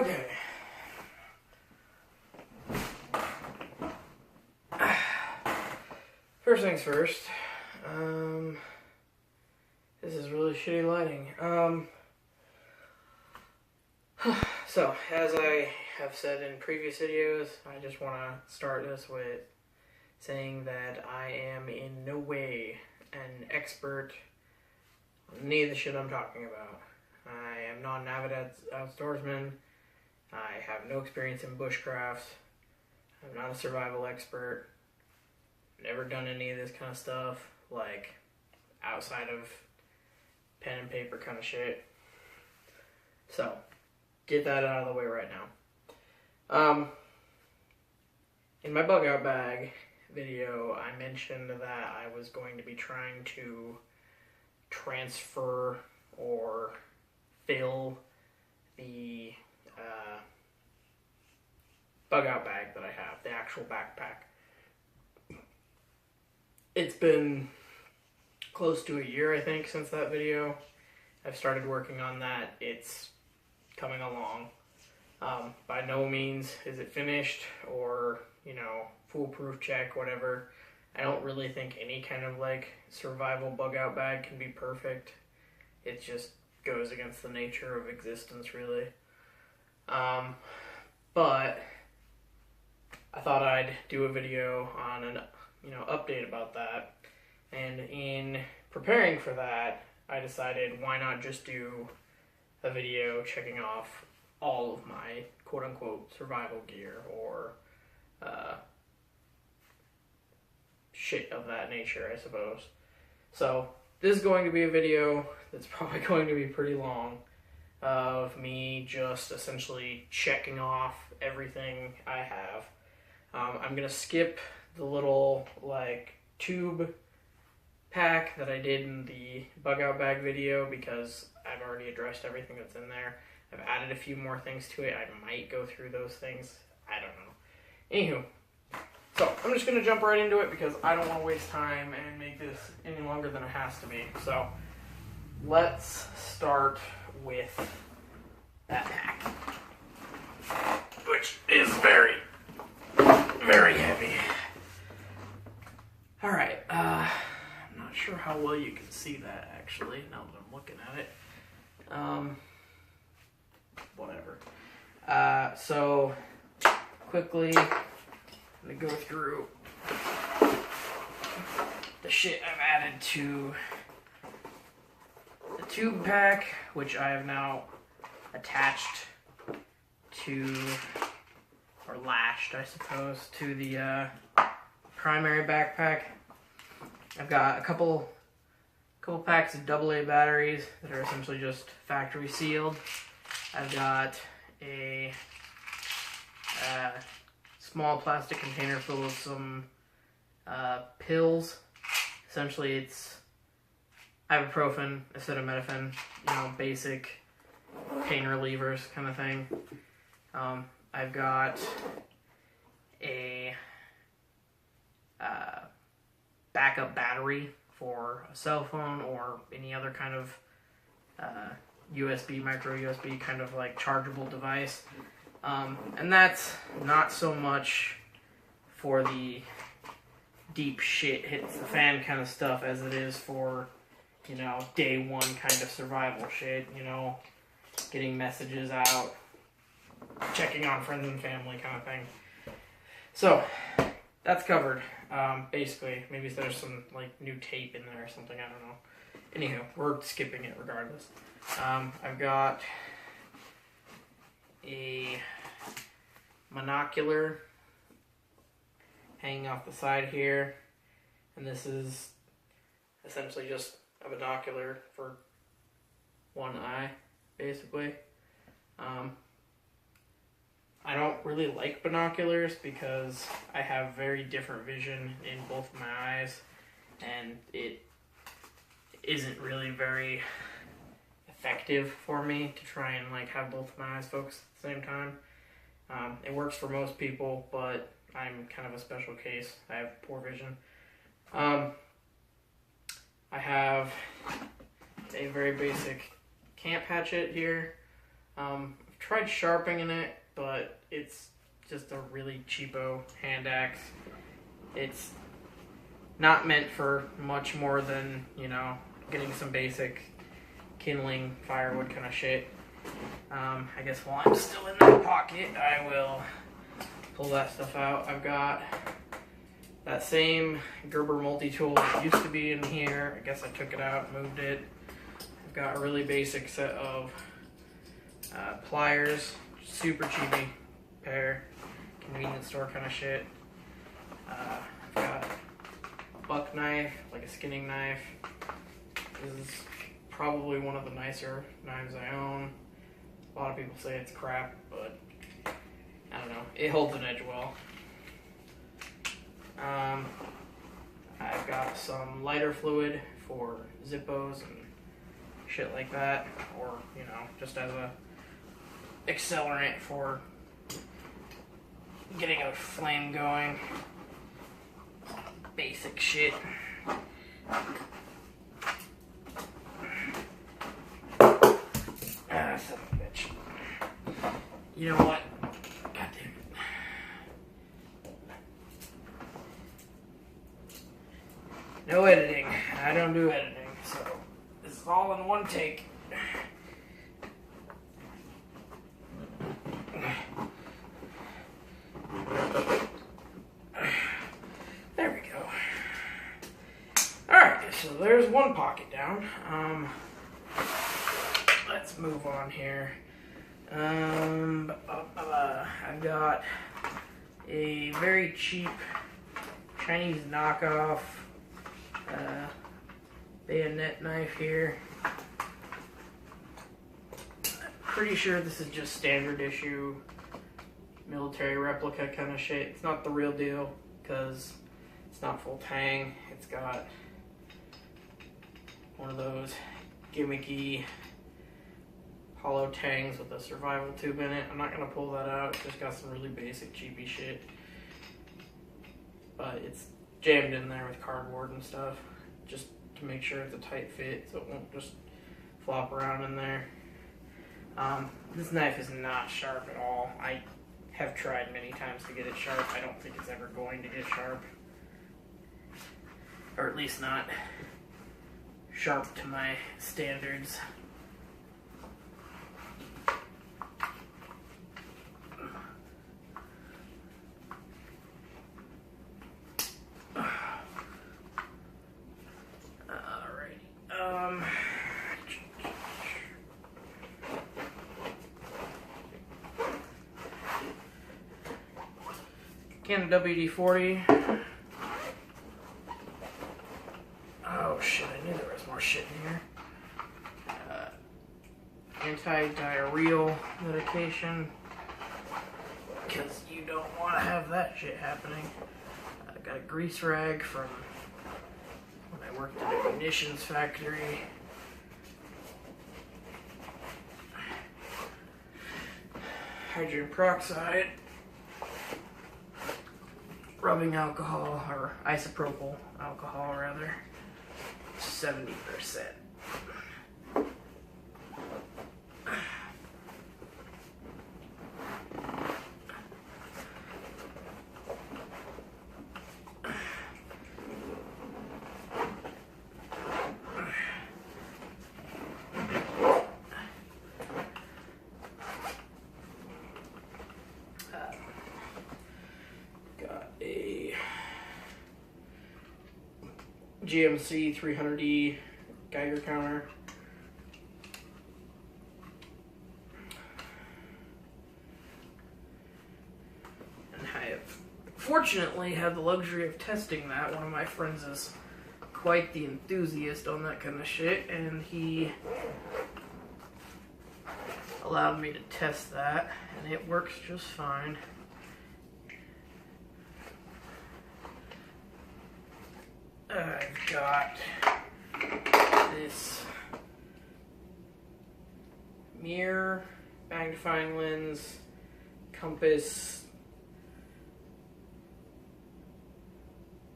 Okay. First things first. This is really shitty lighting. So, as I have said in previous videos, I just want to start this with saying that I am in no way an expert on any of the shit I'm talking about. I am not an avid outdoorsman. I have no experience in bushcraft. I'm not a survival expert. Never done any of this kind of stuff, like outside of pen and paper kind of shit. So, get that out of the way right now. In my bug out bag video, I mentioned that I was going to be trying to transfer or fill the bug out bag that I have, the actual backpack. It's been close to a year, I think, since that video. I've started working on that. It's coming along. By no means is it finished or, foolproof check, whatever. I don't really think any kind of survival bug out bag can be perfect. It just goes against the nature of existence, really. But I thought I'd do a video on an update about that. And in preparing for that, I decided why not just do a video checking off all of my quote-unquote survival gear or shit of that nature, I suppose. So this is going to be a video that's probably going to be pretty long of me just essentially checking off everything I have. I'm going to skip the little tube pack that I did in the bug out bag video because I've already addressed everything that's in there. I've added a few more things to it. I might go through those things. I don't know. Anywho, so I'm just going to jump right into it because I don't want to waste time and make this any longer than it has to be. So let's start with that pack, which is very, very heavy. Alright, I'm not sure how well you can see that actually, now that I'm looking at it. Whatever. So, quickly, I'm going to go through the shit I've added to the tube pack, which I have now attached to, or lashed, I suppose, to the primary backpack. I've got a couple packs of AA batteries that are essentially just factory sealed. I've got a small plastic container full of some pills. Essentially, it's ibuprofen, acetaminophen, basic pain relievers kind of thing. I've got a backup battery for a cell phone or any other kind of USB, micro USB kind of chargeable device. And that's not so much for the deep shit hits the fan kind of stuff as it is for, day one kind of survival shit, getting messages out, checking on friends and family kind of thing. So, that's covered. Basically, maybe there's some new tape in there or something, I don't know. Anywho, we're skipping it regardless. I've got a monocular hanging off the side here, and this is essentially just a binocular for one eye, basically. I don't really like binoculars because I have very different vision in both of my eyes, and it isn't really very effective for me to try and have both of my eyes focused at the same time. It works for most people, but I'm kind of a special case. I have poor vision. I have a very basic camp hatchet here. I've tried sharpening it, but it's just a really cheapo hand axe. It's not meant for much more than, you know, getting some basic kindling firewood kind of shit. I guess while I'm still in that pocket, I will pull that stuff out. I've got that same Gerber multi-tool that used to be in here. I guess I took it out, moved it. I've got a really basic set of pliers, super cheapy pair, convenience store kind of shit. I've got a buck knife, like a skinning knife. This is probably one of the nicer knives I own. A lot of people say it's crap, but I don't know. It holds an edge well. I've got some lighter fluid for Zippos and shit like that, or, you know, just as a accelerant for getting a flame going. Basic shit. Son of a bitch. You know what? God damn it. No editing. I don't do editing, so this is all in one take. There we go. Alright, so there's one pocket down. Let's move on here. I've got a very cheap Chinese knockoff bayonet knife here. Pretty sure this is just standard issue military replica kind of shit. It's not the real deal because it's not full tang. It's got one of those gimmicky hollow tangs with a survival tube in it. I'm not going to pull that out. It's just got some really basic cheapy shit. But it's jammed in there with cardboard and stuff just to make sure it's a tight fit so it won't just flop around in there. This knife is not sharp at all. I have tried many times to get it sharp. I don't think it's ever going to get sharp. Or at least not sharp to my standards. Canon WD-40. Oh shit, I knew there was more shit in here. Anti-diarrheal medication, because you don't want to have that shit happening. I got a grease rag from when I worked at a munitions factory. Hydrogen peroxide. Rubbing alcohol, or isopropyl alcohol rather, 70%. GMC 300E Geiger counter. And I have fortunately had the luxury of testing that. One of my friends is quite the enthusiast on that kind of shit, and he allowed me to test that, and it works just fine. I've got this mirror, magnifying lens, compass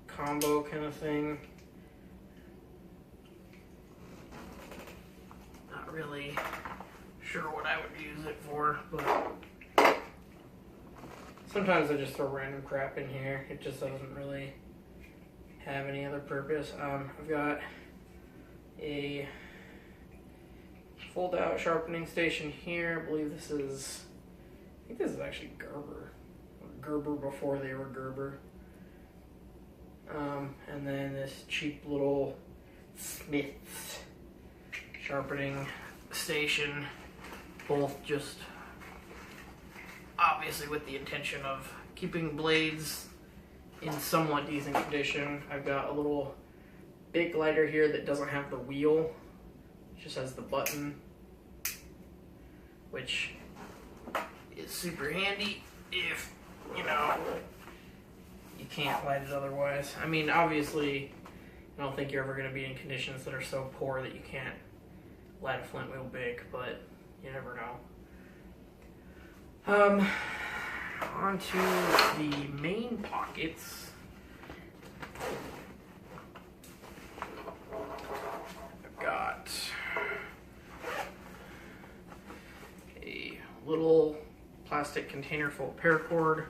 combo kind of thing. Not really sure what I would use it for, but sometimes I just throw random crap in here. It just doesn't really have any other purpose. I've got a fold-out sharpening station here. I believe this is, I think this is actually Gerber. Gerber before they were Gerber. And then this cheap little Smith's sharpening station, both just obviously with the intention of keeping blades in somewhat decent condition. I've got a little big lighter here that doesn't have the wheel, it just has the button, which is super handy if, you know, you can't light it otherwise. I mean, obviously, I don't think you're ever going to be in conditions that are so poor that you can't light a flint wheel big, but you never know. Onto the main pockets. I've got a little plastic container full of paracord.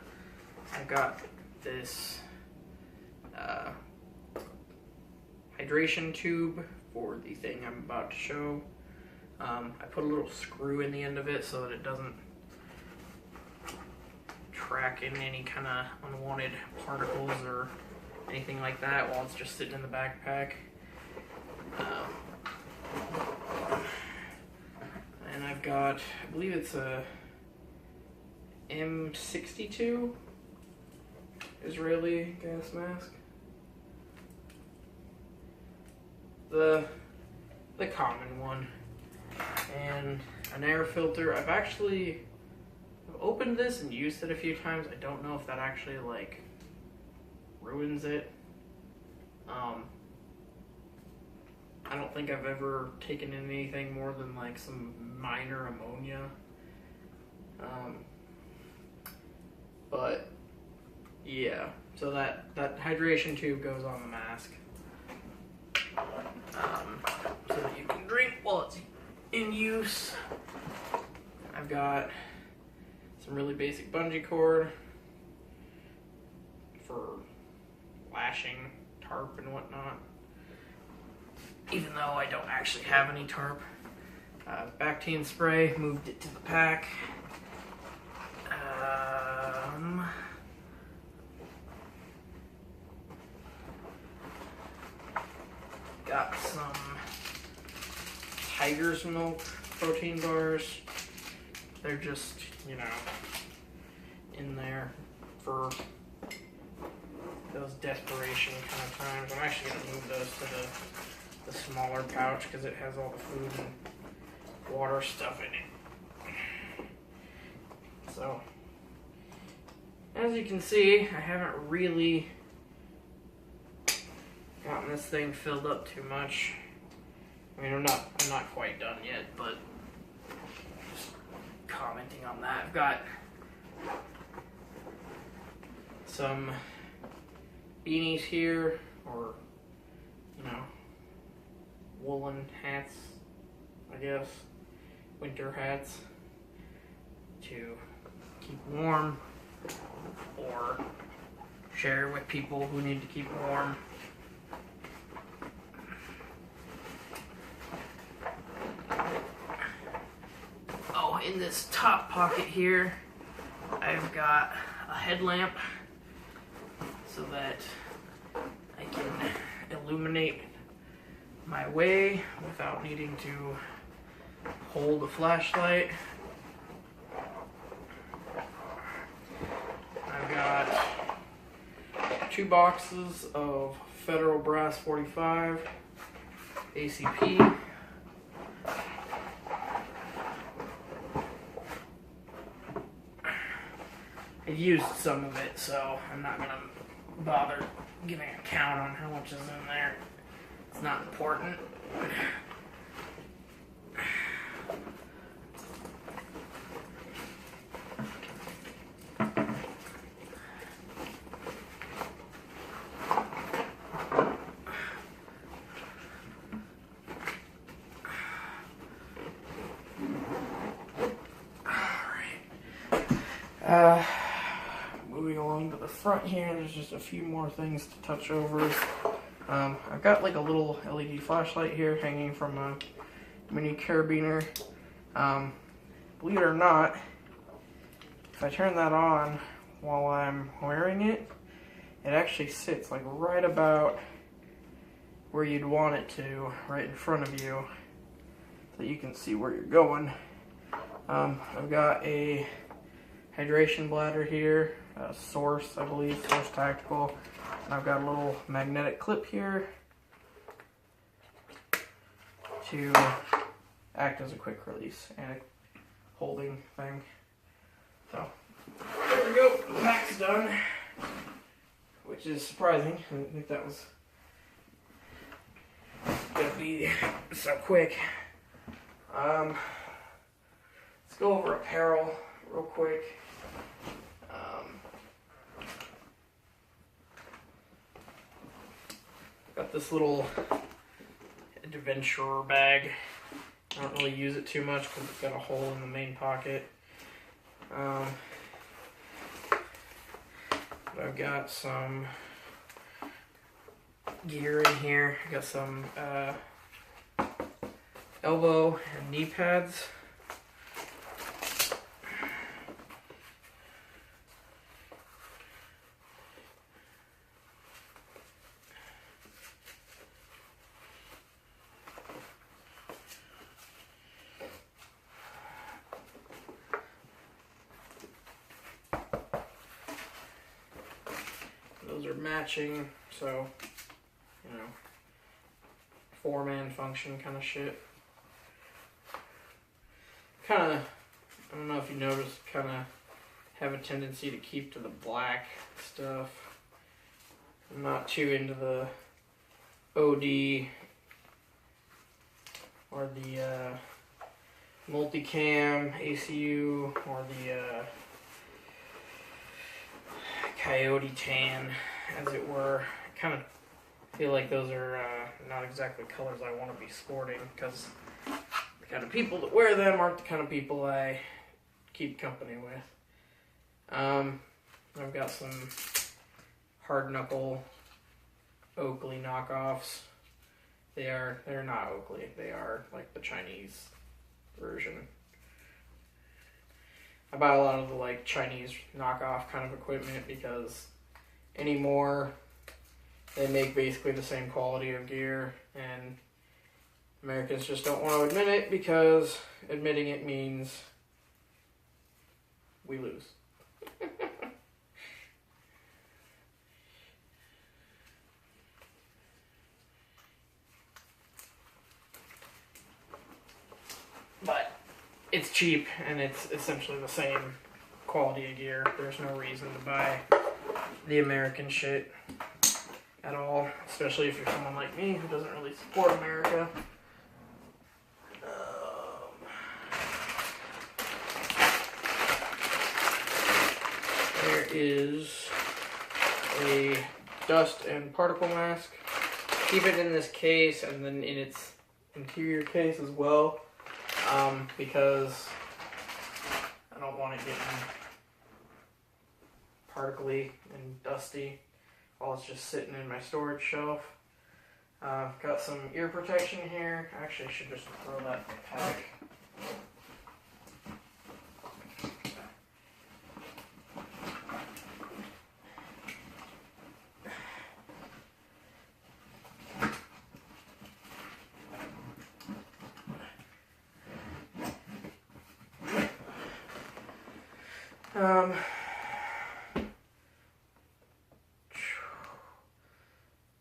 I've got this hydration tube for the thing I'm about to show. I put a little screw in the end of it so that it doesn't track in any kind of unwanted particles or anything like that while it's just sitting in the backpack. And I've got, I believe it's a M62 Israeli gas mask. The common one. And an air filter. I've actually opened this and used it a few times. I don't know if that actually like ruins it. I don't think I've ever taken in anything more than like some minor ammonia. But yeah, so that hydration tube goes on the mask, so that you can drink while it's in use. I've got some really basic bungee cord for lashing tarp and whatnot, even though I don't actually have any tarp. Bactine spray, moved it to the pack. Got some Tiger's Milk protein bars. They're just, you know, in there for those desperation kind of times. I'm actually going to move those to the smaller pouch because it has all the food and water stuff in it. So, as you can see, I haven't really gotten this thing filled up too much. I mean, I'm not quite done yet, but just commenting on that. I've got some beanies here, or, you know, woolen hats, I guess, winter hats, to keep warm, or share with people who need to keep warm. Oh, in this top pocket here, I've got a headlamp so that I can illuminate my way without needing to hold a flashlight. I've got 2 boxes of Federal Brass 45 ACP. I used some of it, so I'm not gonna bother giving a count on how much is in there. It's not important. Moving along to the front here, there's just a few more things to touch over. I've got like a little LED flashlight here hanging from a mini carabiner. Believe it or not, if I turn that on while I'm wearing it, it actually sits like right about where you'd want it to, right in front of you, so you can see where you're going. I've got a hydration bladder here, Source, I believe, Source Tactical. And I've got a little magnetic clip here to act as a quick release and a holding thing. So, there we go, the pack's done, which is surprising. I didn't think that was gonna be so quick. Let's go over apparel real quick. Got this little adventurer bag. I don't really use it too much because it's got a hole in the main pocket. I've got some gear in here. I got some elbow and knee pads. Those are matching, so, you know, 4-man function kind of shit. Kind of, I don't know if you noticed, kind of have a tendency to keep to the black stuff. I'm not too into the OD or the multicam ACU or the Coyote tan, as it were. I kind of feel like those are not exactly colors I want to be sporting, because the kind of people that wear them aren't the kind of people I keep company with. I've got some hard knuckle Oakley knockoffs. They're not Oakley, they are like the Chinese version. I buy a lot of the like Chinese knockoff kind of equipment because anymore they make basically the same quality of gear, and Americans just don't want to admit it because admitting it means we lose. But it's cheap, and it's essentially the same quality of gear. There's no reason to buy the American shit at all, especially if you're someone like me who doesn't really support America. There is a dust and particle mask. Keep it in this case and then in its interior case as well. Because I don't want it getting particly and dusty while it's just sitting in my storage shelf. Got some ear protection here. Actually, I should just throw that in the pack.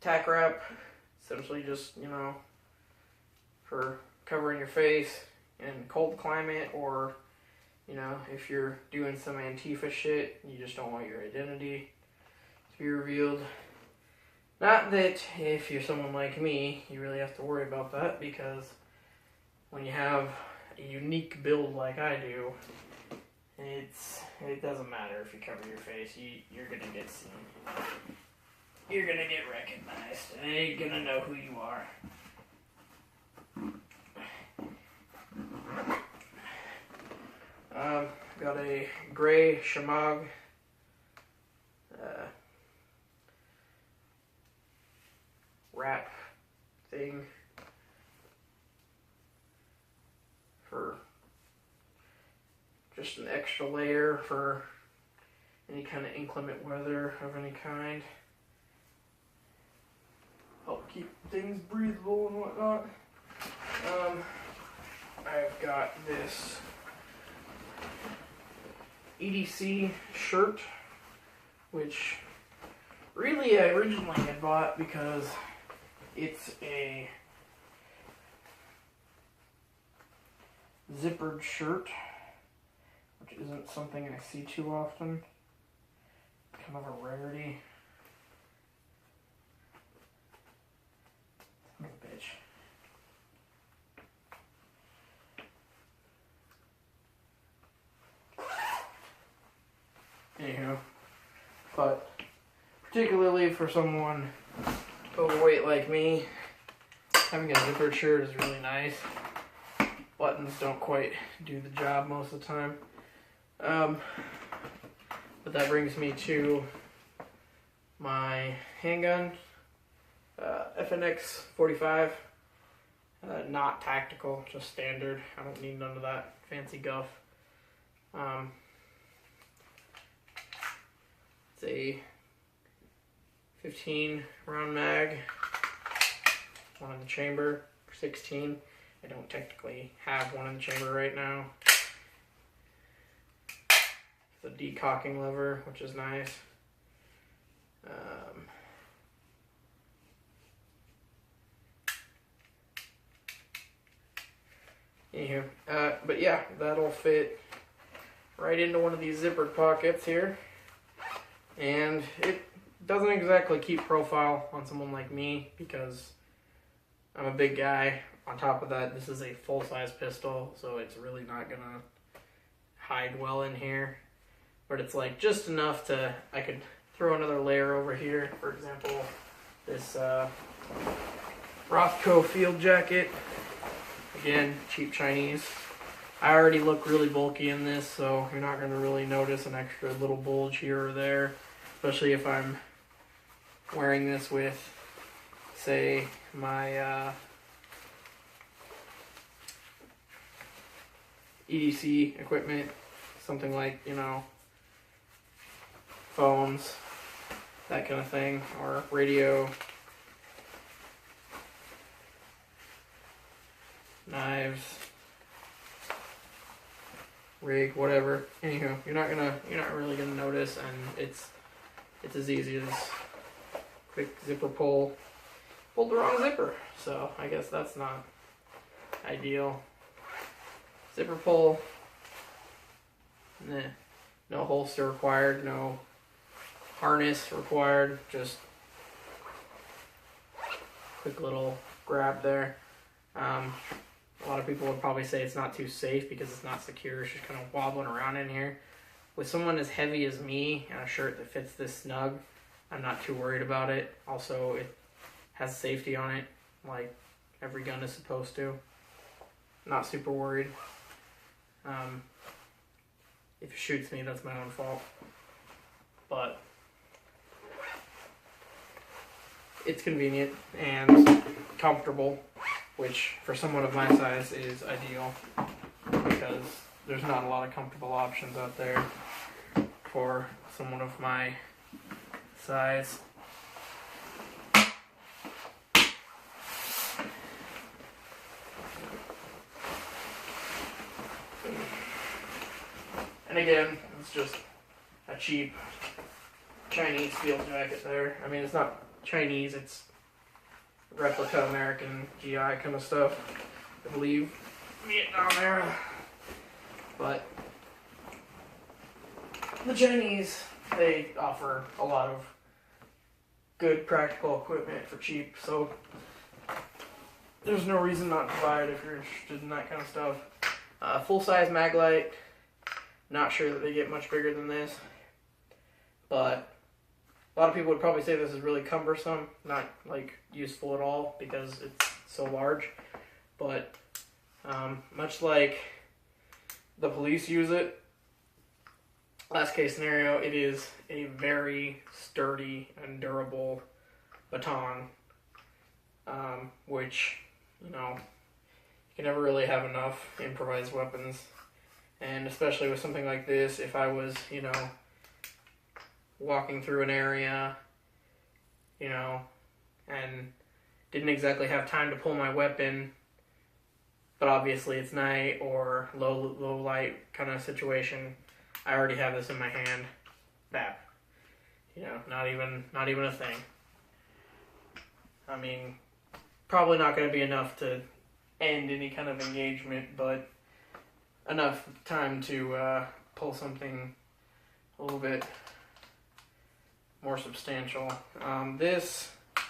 Tack wrap, essentially just, you know, for covering your face in cold climate, or, you know, if you're doing some Antifa shit, you just don't want your identity to be revealed. Not that if you're someone like me, you really have to worry about that, because when you have a unique build like I do, it doesn't matter if you cover your face, you're gonna get seen. You're gonna get recognized. They ain't gonna know who you are. got a gray Shimag wrap thing for just an extra layer for any kind of inclement weather of any kind. Help keep things breathable and whatnot. I've got this EDC shirt, which really I originally had bought because it's a zippered shirt, which isn't something I see too often. Kind of a rarity. Son of a bitch. Anywho, but particularly for someone overweight like me, having a zippered shirt is really nice. Buttons don't quite do the job most of the time. But that brings me to my handgun, FNX 45. Not tactical, just standard. I don't need none of that fancy guff. It's a 15 round mag, one in the chamber, 16. I don't technically have one in the chamber right now. The decocking lever, which is nice. Anywho, but yeah, that'll fit right into one of these zippered pockets here. And it doesn't exactly keep profile on someone like me because I'm a big guy. On top of that, this is a full-size pistol, so it's really not gonna hide well in here. But it's like just enough to, I could throw another layer over here. For example, this Rothko field jacket. Again, cheap Chinese. I already look really bulky in this, so you're not gonna really notice an extra little bulge here or there. Especially if I'm wearing this with, say, my EDC equipment, something like, you know, phones, that kind of thing, or radio, knives, rig, whatever. Anywho, you're not really gonna notice, and it's as easy as quick zipper pull. Pulled the wrong zipper, so I guess that's not ideal. Zipper pull. No holster required, no harness required, just quick little grab there. A lot of people would probably say it's not too safe because it's not secure, it's just kind of wobbling around in here. With someone as heavy as me and a shirt that fits this snug, I'm not too worried about it. Also, it has safety on it, like every gun is supposed to. Not super worried. If it shoots me, that's my own fault. But it's convenient and comfortable, which for someone of my size is ideal because there's not a lot of comfortable options out there for someone of my size. And again, it's just a cheap Chinese field jacket there. I mean, it's not Chinese, it's replica American GI kind of stuff. I believe Vietnam era. But the Chinese, they offer a lot of good practical equipment for cheap, so there's no reason not to buy it if you're interested in that kind of stuff. Full-size Maglite. Not sure that they get much bigger than this, but a lot of people would probably say this is really cumbersome, not like useful at all because it's so large. But much like the police use it last case scenario, it is a very sturdy and durable baton, which, you know, you can never really have enough improvised weapons. And especially with something like this, if I was, you know, walking through an area, you know, and didn't exactly have time to pull my weapon, but obviously it's night or low light kind of situation, I already have this in my hand. Bap. You know, not even a thing. I mean, probably not going to be enough to end any kind of engagement, but enough time to pull something a little bit more substantial. This, I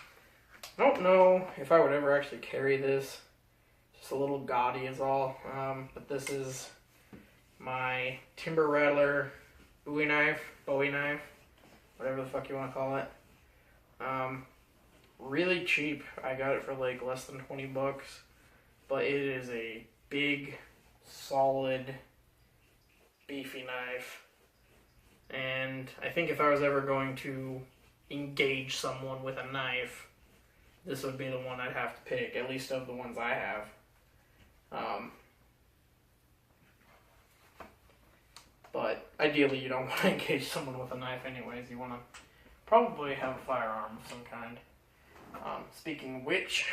don't know if I would ever actually carry this. Just a little gaudy is all. But this is my Timber Rattler Bowie knife, whatever the fuck you want to call it. Really cheap. I got it for like less than 20 bucks, but it is a big, solid, beefy knife. And I think if I was ever going to engage someone with a knife, this would be the one I'd have to pick, at least of the ones I have. But ideally you don't want to engage someone with a knife anyways. You want to probably have a firearm of some kind. Speaking of which,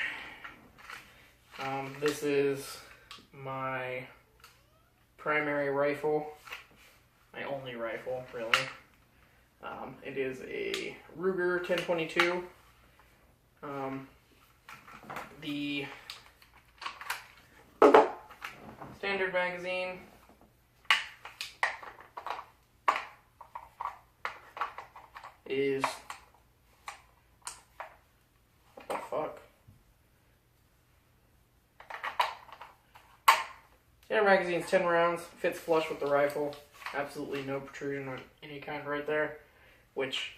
this is my primary rifle. My only rifle, really. It is a Ruger 1022. The standard magazine is, what the fuck? Standard magazine's 10 rounds, fits flush with the rifle. Absolutely no protrusion of any kind right there, which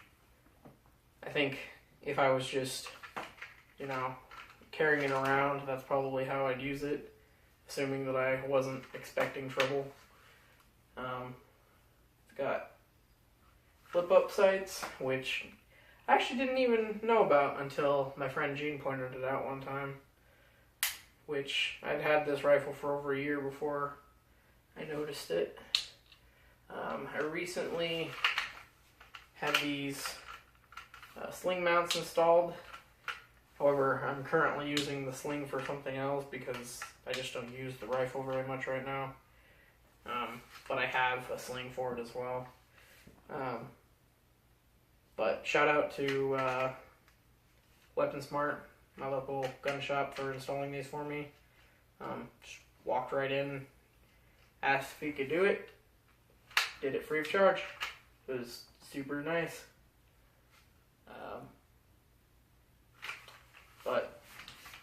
I think if I was just, you know, carrying it around, that's probably how I'd use it, assuming that I wasn't expecting trouble. It's got flip-up sights, which I actually didn't even know about until my friend Gene pointed it out one time, which I'd had this rifle for over a year before I noticed it. I recently had these sling mounts installed. However, I'm currently using the sling for something else because I just don't use the rifle very much right now. But I have a sling for it as well. But shout out to Weapon Smart, my local gun shop, for installing these for me. Just walked right in, asked if he could do it. Did it free of charge. It was super nice. But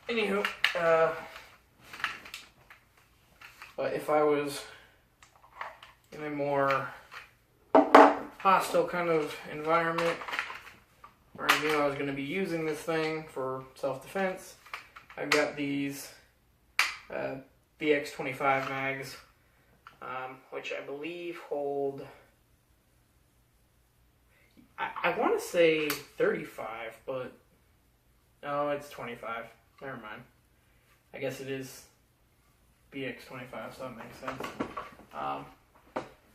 anywho, but if I was in a more hostile kind of environment where I knew I was going to be using this thing for self-defense, I've got these BX25 mags, which I believe hold, I want to say 35, but no, it's 25. Never mind. I guess it is BX25, so that makes sense.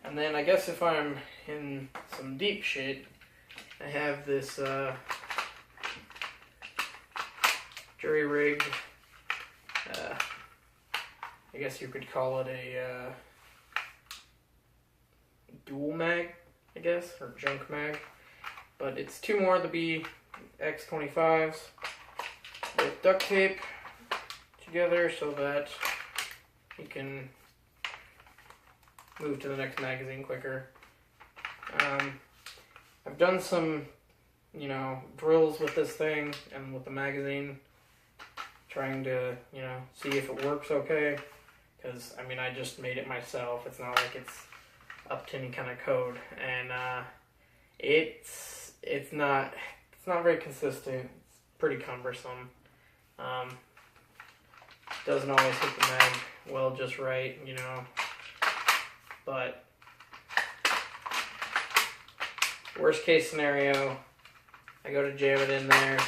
And then I guess if I'm in some deep shit, I have this jury-rigged, I guess you could call it a dual mag, I guess, or junk mag. But it's two more of the BX25s with duct tape together so that you can move to the next magazine quicker. I've done some, you know, drills with this thing and with the magazine, trying to, you know, see if it works okay. Because, I mean, I just made it myself. It's not like it's up to any kind of code. And it's not very consistent. It's pretty cumbersome. Doesn't always hit the mag well just right, you know. But worst case scenario, I go to jam it in there,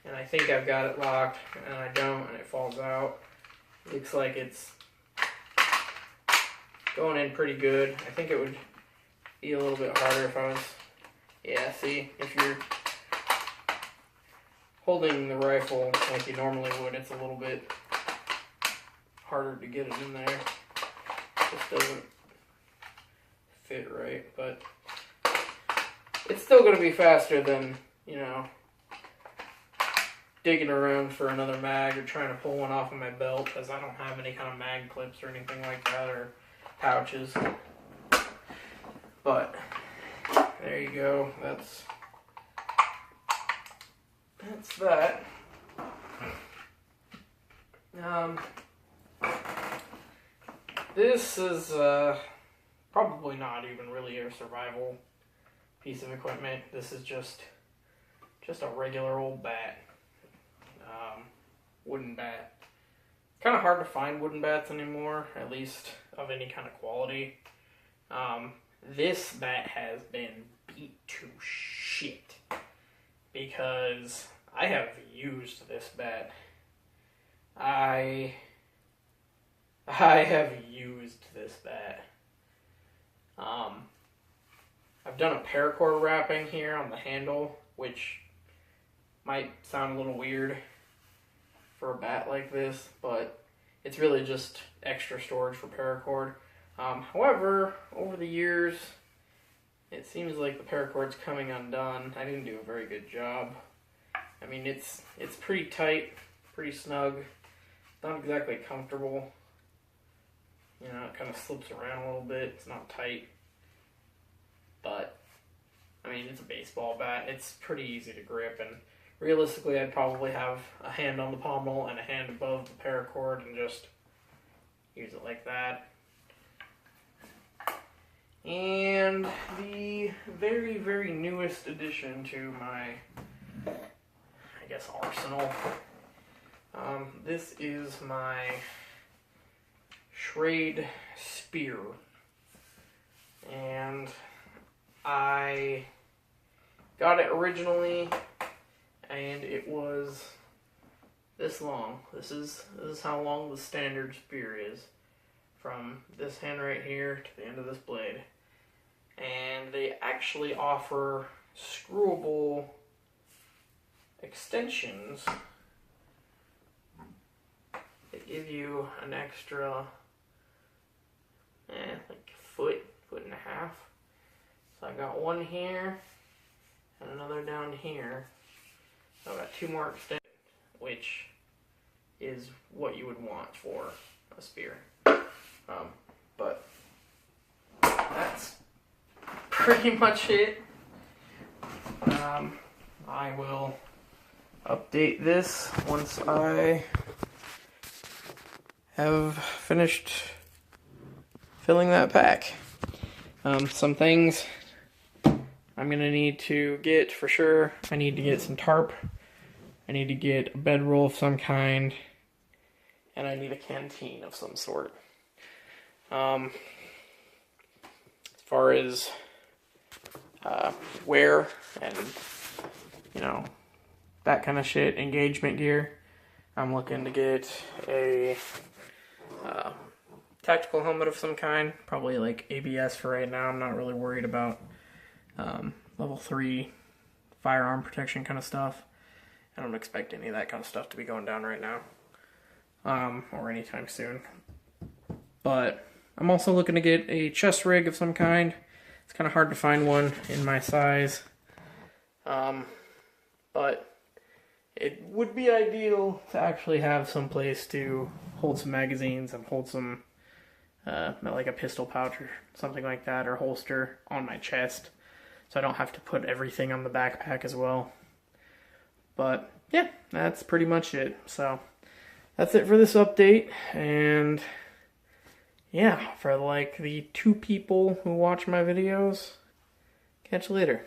and I think I've got it locked, and I don't, and it falls out. Looks like it's going in pretty good. I think it would be a little bit harder if I was, yeah, see, if you're holding the rifle like you normally would, it's a little bit harder to get it in there. Just doesn't fit right, but it's still going to be faster than, you know, digging around for another mag or trying to pull one off of my belt, because I don't have any kind of mag clips or anything like that, or pouches. But there you go. That's that. This is probably not even really a survival piece of equipment. This is just a regular old bat, wooden bat. Kind of hard to find wooden bats anymore, at least of any kind of quality. This bat has been beat to shit because I have used this bat. I have used this bat. I've done a paracord wrapping here on the handle, which might sound a little weird for a bat like this, but it's really just extra storage for paracord. However, over the years, it seems like the paracord's coming undone. I didn't do a very good job. I mean, it's pretty tight, pretty snug, not exactly comfortable. You know, it kind of slips around a little bit. It's not tight. But, I mean, it's a baseball bat. It's pretty easy to grip, and realistically, I'd probably have a hand on the pommel and a hand above the paracord and just use it like that. And the very, very newest addition to my, I guess, arsenal. This is my Schrade spear. And I got it originally, and it was this long. This is how long the standard spear is, from this hand right here to the end of this blade. And they actually offer screwable extensions that give you an extra like foot and a half. So I got one here and another down here. So I got two more extensions, which is what you would want for a spear. But that's pretty much it. I will update this once I have finished filling that pack. Some things I'm gonna need to get for sure. I need to get some tarp. I need to get a bedroll of some kind. And I need a canteen of some sort. As far as wear and, you know, that kind of shit, engagement gear, I'm looking to get a tactical helmet of some kind, probably like ABS for right now. I'm not really worried about level 3 firearm protection kind of stuff. I don't expect any of that kind of stuff to be going down right now, or anytime soon. But I'm also looking to get a chest rig of some kind. It's kind of hard to find one in my size, but it would be ideal to actually have some place to hold some magazines and hold some, like a pistol pouch or something like that, or holster on my chest, so I don't have to put everything on the backpack as well. But yeah, that's pretty much it. So that's it for this update, and yeah, for like the 2 people who watch my videos, catch you later.